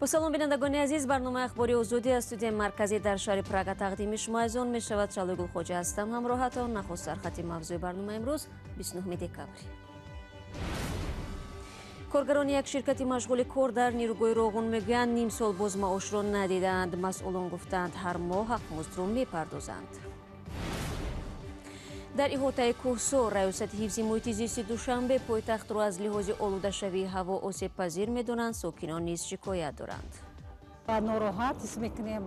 با سلام بینندگان عزیز، برنامه اخباری آزادی از استودیوی مرکزی در شهر پراگ تقدیم شما از آن می شود. شالوی گلخوجه هستم. همراهتان. نخست سرخط موضوع برنامه امروز 29 دکبر. کارگران یک شرکت مشغول کار در نیروگاه روغن میگویند نیم سال باز معاش را ندیدند. مسئولان گفتند هر ماه حق مزد را میپردازند. در احاطه کوهسار ریاست حفظ محیط زیست دوشنبه پایتخت را از لحاظ آلوده شوی هوا آسیب پذیر میدانند. ساکنان نیز شکایت دارند. ناراحت حس میکنیم.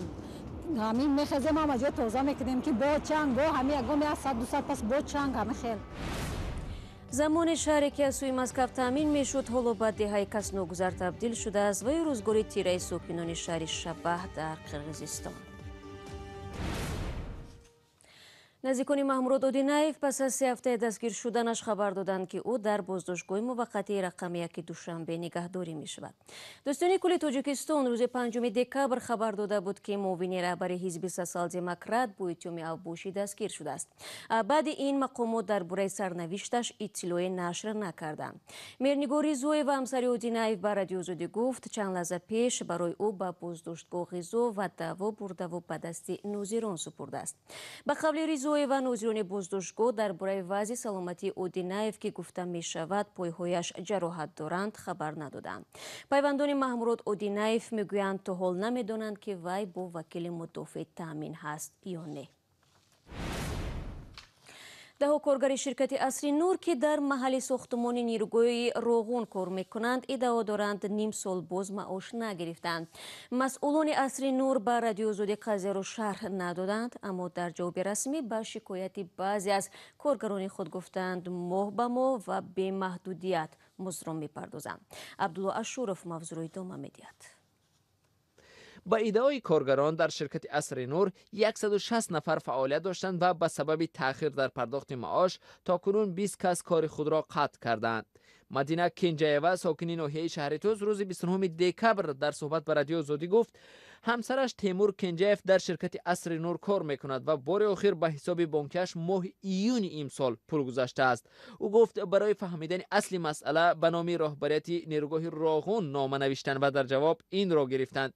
همین میخزیم هم از تازه میکنیم که با چنگ با همین اگه از 100-200 پس با چنگ همه خیل. زمان شهری که از سوی مسکو تامین میشد حالا به دهه کسنوگذر تبدیل شده است و روزگاری تیره ساکنان شهر شبه در قرقیزستان. نزدیکان محمود اودینایف پس از 3 هفته دستگیر شدنش خبر دادند که او در بازداشتگاه موقتی رقم 1 دوشنبه نگهداری می شود. دوستان کل تاجیکستان روز 5 دکبر خبر داده بود که معاون رهبر حزب سوسیال دموکرات با اتهام اوباشی دستگیر شده است. بعد این مقامات درباره سرنوشتش اطلاعی نشر نکردند. میرنگار ریزوی و همسر اودینایف به رادیو آزادی گفت چند لحظه پیش برای او به بازداشتگاه غذا و دوا برده و به دست نوزیران سپرده است. به قول ریزوی و نوزیران بازداشتگاه درباره وضع سلامتی اودینایف که گفته می شود پایهایش جراحت دارند خبر ندادند. پیوندان محمود اودینایف میگویند تا حال نمیدانند که وی با وکیل مدافع تامین هست یا نه. ده کارگر شرکت عصر نور که در محل ساختمان نیروگاه روغن کار میکنند ادعا دارند نیم سال باز معاش نگرفتند. مسئولان عصر نور به رادیو آزادی قضیه را شرح ندادند، اما در جواب رسمی به شکایت بعضی از کارگران خود گفتند ماه به ماه و به محدودیت مزد را میپردازند. عبدالله اشورف موضوع را ادامه میدهد. با ادعای کارگران در شرکت عصر نور 160 نفر فعالیت داشتند و به سبب تأخیر در پرداخت معاش تاکنون 20 کس کار خود را قطع کردند. مدینه کنجایوا ساکن ناحیه شهرتوز روز 29 دکبر در صحبت با رادیو آزادی گفت همسرش تیمور کنجایف در شرکت عصر نور کار میکند و بار آخر به حساب بانکیش ماه ایون امسال پول گذاشته است. او گفت برای فهمیدن اصلی مسئله به نام رهبریت نیروگاه روغن نامه نوشتند و در جواب این را گرفتند.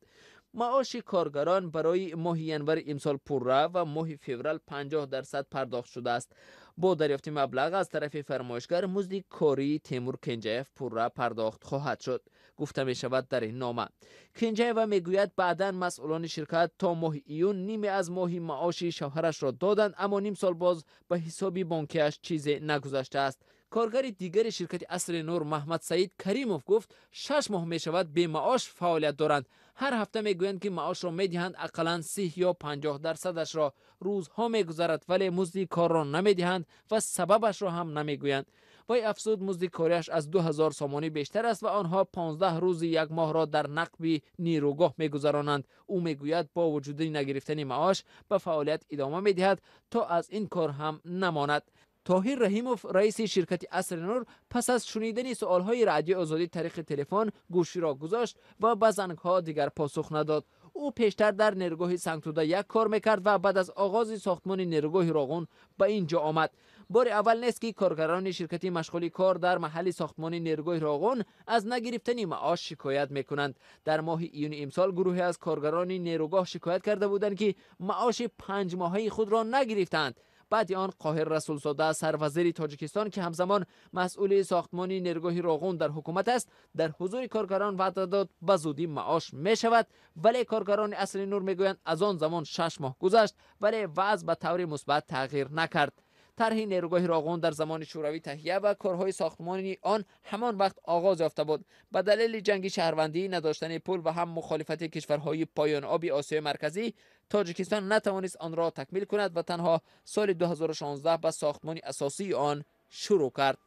معاش کارگران برای ماه ینور امسال پرره و ماه فوریه 50% پرداخت شده است. با دریافت مبلغ از طرف فرمایشگر مزد کاری تیمور کنجایف پرره پرداخت خواهد شد. گفته می شود در این نامه. کنجایف میگوید بعداً مسئولان شرکت تا ماه ایون نیمه از ماه معاش شوهرش را دادند، اما نیم سال باز به حساب بانکیش چیزی نگذاشته است. کارگر دیگر شرکت عصر نور محمد سعید کریموف گفت 6 ماه می شود بی معاش فعالیت دارند. هر هفته میگویند که معاش را میدهند، اقلا 30 یا 50% را. روزها میگذرد ولی مزد کار را نمیدهند و سببش را هم نمیگویند. وی افزود مزد کاریش از 2000 سامانی بیشتر است و آنها 15 روز یک ماه را در نقب نیروگاه میگذرانند. او میگوید با وجود نگرفتن معاش به فعالیت ادامه میدهد تا از این کار هم نماند. طاهر رحیموف رئیس شرکت عصر نور پس از شنیدن سوالهای رادیو آزادی طریق تلفن گوشی را گذاشت و به زنگ‌ها دیگر پاسخ نداد. او پیشتر در نیروگاه سنگتوده 1 کار میکرد و بعد از آغاز ساختمان نیروگاه روغن به اینجا آمد. بار اول نیست که کارگران شرکتی مشغول کار در محل ساختمان نیروگاه روغن از نگرفتن معاش شکایت میکنند. در ماه ایون امسال گروهی از کارگران نیروگاه شکایت کرده بودند که معاش 5 ماهه خود را نگرفتند. بعد آن قاهر رسولزاده سروزیر تاجیکستان که همزمان مسئول ساختمان نیروگاه روغن در حکومت است در حضور کارگران وعده داد به زودی معاش می شود، ولی کارگران عصر نور میگویند از آن زمان 6 ماه گذشت ولی وضع به طور مثبت تغییر نکرد. طرح نیروگاه روغن در زمان شوروی تهیه و کارهای ساختمانی آن همان وقت آغاز یافته بود. به دلیل جنگ شهروندی، نداشتن پول و هم مخالفت کشورهای پایان آب آسیای مرکزی، تاجیکستان نتوانست آن را تکمیل کند و تنها سال 2016 به ساختمان اساسی آن شروع کرد.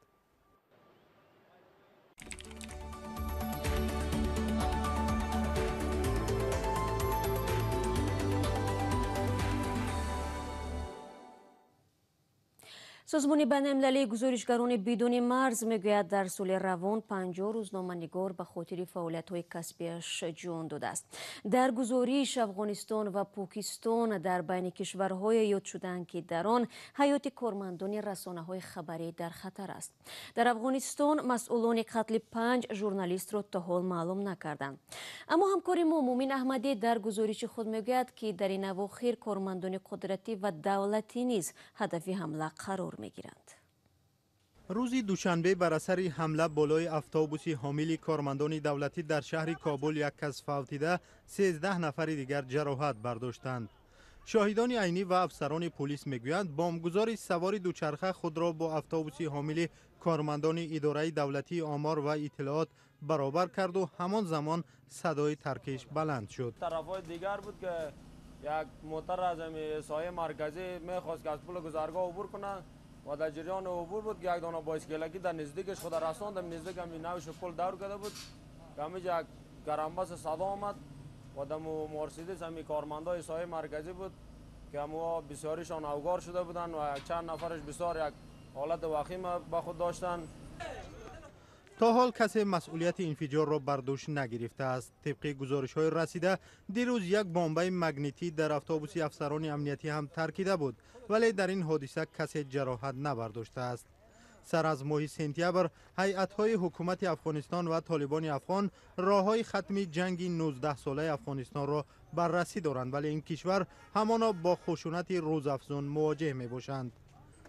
سازمان بین‌المللی گزارشگران بدون مرز میگوید در سال روان 50 روزنامه‌نگار به خاطر فعالیت‌های کسبیش جان داده است. در گزارش افغانستان و پاکستان در بین کشورهای یاد شدند که در آن حیات کارمندان رسانه‌های خبری در خطر است. در افغانستان مسئولان قتل 5 ژورنالیست را تا حال معلوم نکردند. اما همکار ما مومن احمدی در گزارش خود میگوید که در این اواخر کارمندان قدرتی و دولتی نیز هدف حمله قرار میگیرند. روز دوشنبه بر اثر حمله بالای اتوبوس حامل کارمندان دولتی در شهر کابل یک کس فوتیده 13 نفر دیگر جراحت برداشتند. شاهدان عینی و افسران پلیس میگویند بمبگذار سوار دوچرخه خود را با اتوبوس حامل کارمندان اداره دولتی آمار و اطلاعات برابر کرد و همان زمان صدای ترکش بلند شد. طرفای دیگر بود که یک موتر از سایه مرکزی میخواست که از پل گذرگاه عبور کنه و در جریان عبور بود که یک دانه بایسکلکی در نزدیکش خود رساند. نزدیک هم نوش پل دور کرده بود که همینجا یک گرمبس صدا آمد و در مرسیدس همی کارمندای سایه مرکزی بود که همو بسیاریشان اوگار شده بودند و چند نفرش بسیار یک حالت وخیم به خود داشتند. تا حال کسی مسئولیت انفجار را بر دوش نگرفته است. طبق گزارش‌های رسیده دیروز یک بمب مگنیتی در اتوبوس افسران امنیتی هم ترکیده بود، ولی در این حادثه کسی جراحت نبرداشته است. سر از ماه سپتامبر هیئت‌های حکومت افغانستان و طالبان افغان راه‌های ختم جنگ 19 ساله افغانستان را بررسی دارند، ولی این کشور همانا با خشونت روزافزون مواجه می‌باشند.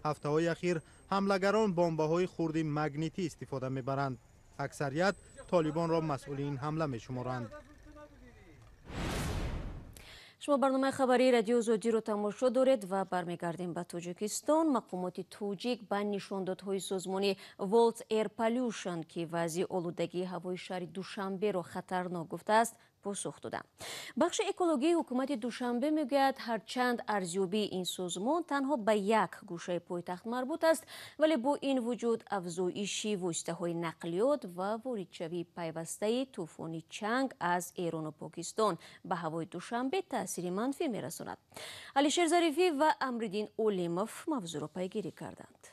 هفته‌های اخیر حملگران بمب‌های خرد مگنیتی استفاده می‌برند. اکثریت طالبان را مسئول این حمله می‌شمارند. شما برنامه خبری رادیو زودی رو تماشا دارید و برمیگردیم به تاجیکستان. مقامات توجیک به نشاندادهای سازمان والت ایر پالوشن که وضع آلودگی هوای شهر دوشنبه را خطرناک گفته است پاسخ دادند. بخش اکولوژی حکومت دوشنبه میگوید هرچند ارزیابی این سازمان تنها به یک گوشه پایتخت مربوط است، ولی با این وجود افزایش واسطه‌های نقلیات و واردشوی پیوسته طوفان چنگ از ایران و پاکستان به هوای دوشنبه تاثیر منفی میرساند. علیشیر ظریفی و امرالدین اولیموف موضوع را پیگیری کردند.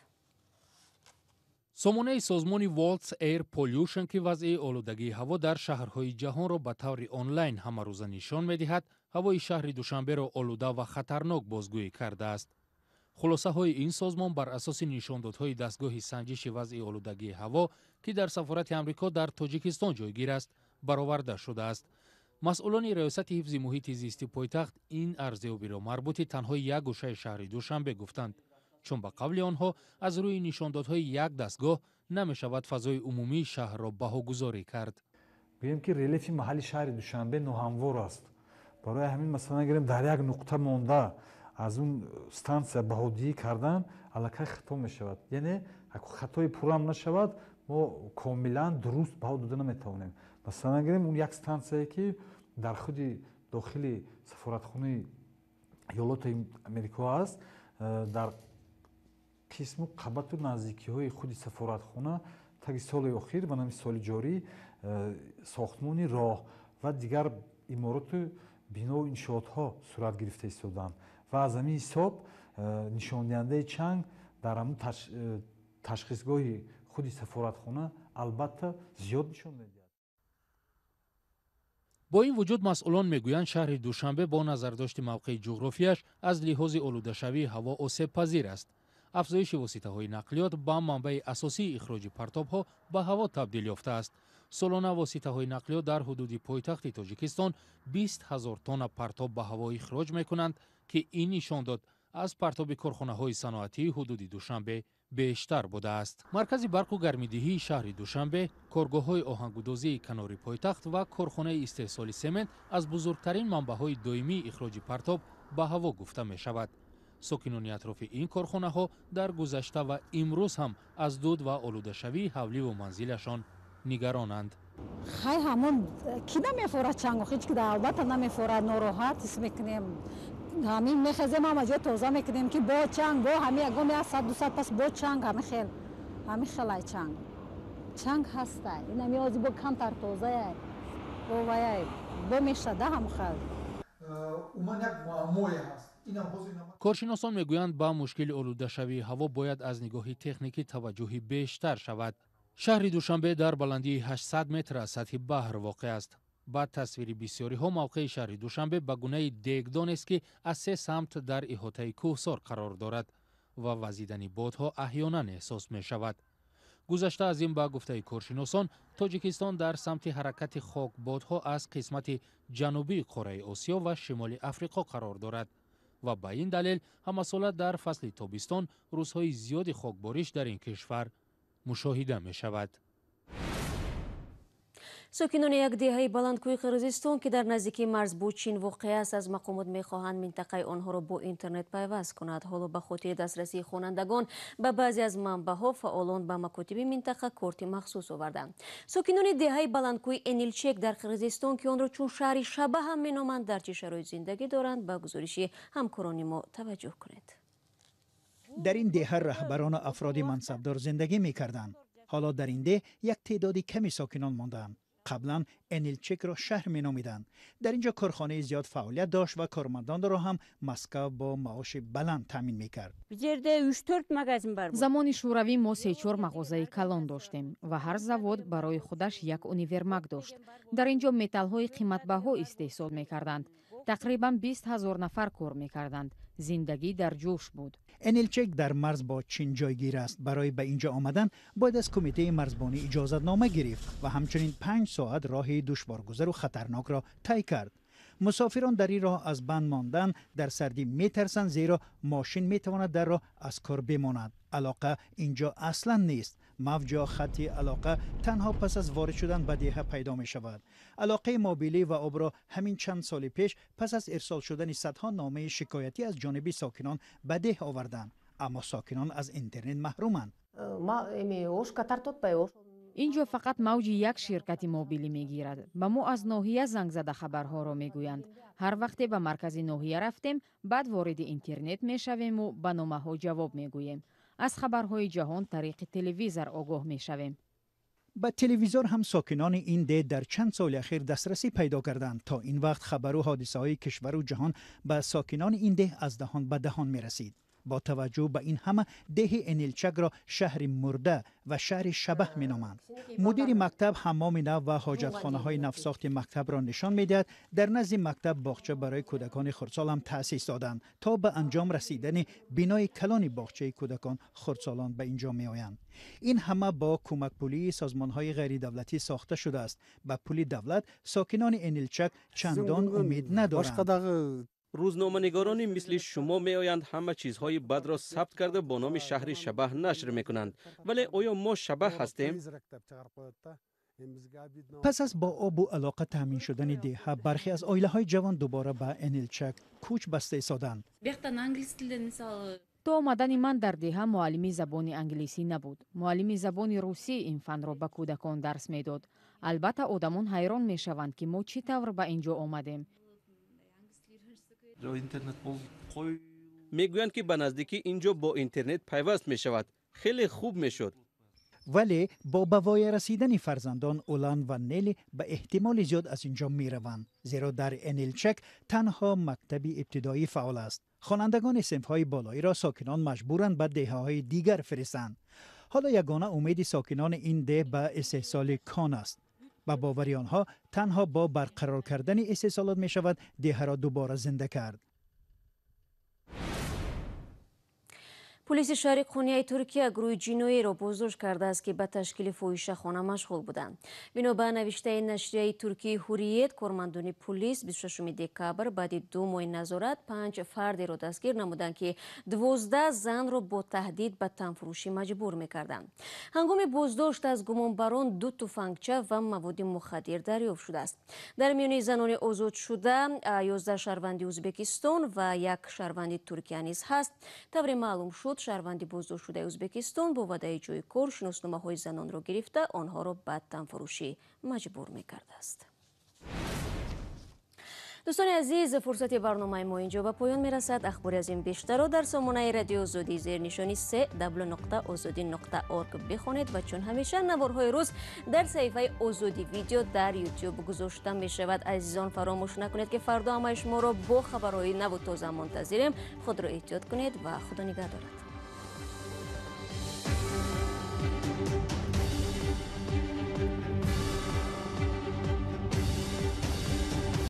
سامانه سازمان والت ایر پولوشن که وضع آلودگی هوا در شهرهای جهان را به طور آنلاین همه روزه نشان می‌دهد، هوای شهر دوشنبه را آلوده و خطرناک بازگویی کرده است. خلاصه های این سازمان بر اساس نشاندادهای دستگاه سنجش وضع آلودگی هوا که در سفارت آمریکا در تاجیکستان جایگیر است برآورده شده است. مسئولان ریاست حفظ محیط زیستی پایتخت این ارزیابی را مربوط تنها یک گوشه شهر دوشنبه گفتند، چون به قول آنها از روی نشاندادهای یک دستگاه نمی شود فضای عمومی شهر را بهاگذاری کرد. بگیم که ریلیف محلی شهر دوشنبه ناهموار است. برای همین مثلا گریم در یک نقطه مانده از اون ستانسیا بهادی کردن الکی خطا می شود. یعنی خطای پورا هم نشود ما کاملا درست بها داده نمیتوانیم. مثلا گریم اون یک ستانسیه که در خود داخل سفارتخانه ایالات امریکا است، در قسم قبط و نزدیکی های خود سفارتخانه تا سال اخیر و نمی سال جاری ساختمان راه و دیگر امارات بنا و انشاءات ها صورت گرفته ایستادند و از همین حساب نشان دهنده چنگ در همون تشخیصگاه خود سفارتخانه البته زیاد نشان می‌دهد. با این وجود مسئولان میگویند شهر دوشنبه با نظرداشت موقع جغرافیاش از لحاظ آلوده‌شوی هوا آسیب پذیر است. افزایش واسطه‌های نقلیات به منبع اساسی اخراج پرتاب‌ها به هوا تبدیل یافته است. سالانه واسطه‌های نقلیات در حدود پایتخت تاجیکستان 20,000 تن پرتاب به هوا اخراج می‌کنند که این نشان داد از پرتاب کارخانه‌های صنعتی حدود دوشنبه بیشتر بوده است. مرکز برق و گرمیدهی شهر دوشنبه، کارگاه‌های آهنگودازی کنار پایتخت و کارخانه استحصال سمنت از بزرگترین منبع‌های دائمی اخراج پرتاب به هوا گفته می‌شود. ساکنان اطراف این کارخانه ها در گذشته و امروز هم از دود و آلوده‌شوی حولی و منزلشان نگرانند. خیلی همون کی نمیفورد چنگ هیچ که در البته نمیفورد ناراحت است میکنیم. همین میخزیم هم از تازه میکنیم که با چنگ با همین گامی از 100-200 پس با چنگ همین خیلی چنگ هسته. این همی آزی با کمتر تازه با میشده هم خیلی. اومن یک معموی هست. کارشناسان میگویند با مشکل آلوده‌شوی هوا باید از نگاه تکنیکی توجهی بیشتر شود. شهر دوشنبه در بلندی 800 متر از سطح بحر واقع است. بعد تصویری بسیاری ها موقع شهر دوشنبه به گونه دیگدان است که از سه سمت در احاطه کوهسار قرار دارد و وزیدن بادها احیانا احساس می شود. گذشته از این به گفته کارشناسان، تاجیکستان در سمت حرکت خاکبادها از قسمت جنوبی قاره آسیا و شمال افریقا قرار دارد و به این دلیل همساله در فصل تابستان روزهای زیاد خاکباریش در این کشور مشاهده می شود. ساکنان یک دهه بلندکوی قرقیزستان که در نزدیکی مرز با چین واقع است از مقامات می‌خواهند منطقه آنها را با اینترنت پیوست کند. حالا به خاطر دسترسی خوانندگان به بعضی از منبع‌ها فعالان به مکاتب منطقه کارت مخصوص آوردند. ساکنان دهه بلندکوی انیلچک در قرقیزستان که آن را چون شهر شبه هم می‌نامند در چه شرایط زندگی دارند به گزارش همکاران ما توجه کنید. در این دهه رهبران و افراد منصبدار زندگی می‌کردند. حالا در این ده یک تعدادی کمی ساکنان ماندند. قبلا انیلچک را شهر می نامیدند. در اینجا کارخانه زیاد فعالیت داشت و کارمندان را هم مسکو با معاش بلند تامین می کرد. زمانی شوروی ما 3-4 مغازه کلان داشتیم و هر завод برای خودش یک اونیورماگ داشت. در اینجا متال های قیمتبها استحصال می کردند. تقریبا 20,000 نفر کار می کردند. زندگی در جوش بود. انیلچک در مرز با چین جایگیر است. برای به اینجا آمدن باید از کمیته مرزبانی اجازت نامه گرفت و همچنین 5 ساعت راه دشوارگذر و خطرناک را طی کرد. مسافران در این راه از بند ماندن در سردی می ترسند زیرا ماشین می تواند در راه از کار بماند. علاقه اینجا اصلا نیست. موج خط علاقه تنها پس از وارد شدن به دهه پیدا می شود. علاقه مابیلی و آب را همین چند سال پیش پس از ارسال شدن صدها نامه شکایتی از جانب ساکنان به ده آوردند. اما ساکنان از اینترنت محرومند. اینجا فقط موج یک شرکت موبیلی میگیرد. به ما از ناحیه زنگ زده خبرها را میگویند. هر وقت به مرکز ناحیه رفتیم بعد وارد اینترنت میشویم و به نامه ها جواب میگوییم. از خبرهای جهان طریق تلویزیون آگاه میشویم. به تلویزیون هم ساکنان این ده در چند سال اخیر دسترسی پیدا کردند. تا این وقت خبر و حادثه های کشور و جهان به ساکنان این ده از دهان به دهان می رسید. با توجه به این همه ده انیلچک را شهر مرده و شهر شبه می نامند. مدیر مکتب حمام نو و حاجتخانه های نوساخت مکتب را نشان می دهد. در نزد مکتب باغچه برای کودکان خردسال هم تأسیس دادند تا به انجام رسیدن بنای کلان باغچه کودکان خردسالان به اینجا می آیند. این همه با کمک پولی سازمان های غیر دولتی ساخته شده است. به پول دولت ساکنان انیلچک چندان امید ندارند. روزنامه‌نگارانی مثل شما میآیند همه چیزهای بد را ثبت کرده با نام شهر شبه نشر میکنند. ولی آیا ما شبه هستیم؟ پس از با آب و علاقه تامین شدن ده، برخی از عائله های جوان دوباره به انیلچک کوچ بسته ایستادند. تا آمدن من در ده معلمی زبان انگلیسی نبود. معلمی زبان روسی این فن را به کودکان درس میداد. البته آدمان حیران میشوند که ما چی طور به اینجا آمدیم. میگویند که به نزدیکی اینجا با اینترنت پیوست می شود. خیلی خوب می شد. ولی با بوای رسیدن فرزندان اولان و نیل به احتمال زیاد از اینجا می روند. زیرا در انیلچک تنها مکتبی ابتدایی فعال است. خوانندگان صنف‌های بالایی را ساکنان مجبورند به دهه‌های دیگر فرستند. حالا یگانه امید ساکنان این ده به استحصال کان است. با باوری آنها تنها با برقرار کردن استحصالات می شود ده را دوباره زنده کرد. پلیس شهر قونیه ترکیه گروه جنایی را بازداشت کرده است که به تشکیل فاحشه‌خانه مشغول بودند. بنابر نوشته نشریه ترکی هوریت، کارمندان پلیس 26 دکبر بعد 2 ماه نظارت 5 فرد را دستگیر نمودند که 12 زن را با تهدید به تنفروشی مجبور می‌کردند. هنگام بازداشت از گمانبران 2 تفنگچه و مواد مخدر دریافت شده است. در میان زنان آزاد شده 11 شهروند ازبکستان و 1 شهروند ترکیه نیز هست. طور معلوم شد شهروند بازداشت شده ازبکستان با وعده جای کار شناسنامه‌های زنان را گرفته آنها را به تنفروشی مجبور می‌کرده است. دوستان عزیز، فرصت برنامه ما اینجا به پایان میرسد. اخباری از این بیشتر را در سامانه رادیو آزادی زیر نشانی www.azadi.org بخوانید و چون همیشه نوارهای روز در صفحه آزادی ویدیو در یوتیوب گذاشته می شود. عزیزان فراموش نکنید که فردا همه شما را با خبرهای نو و تازه منتظریم. خود را احتیاط کنید و خدا نگهدارد.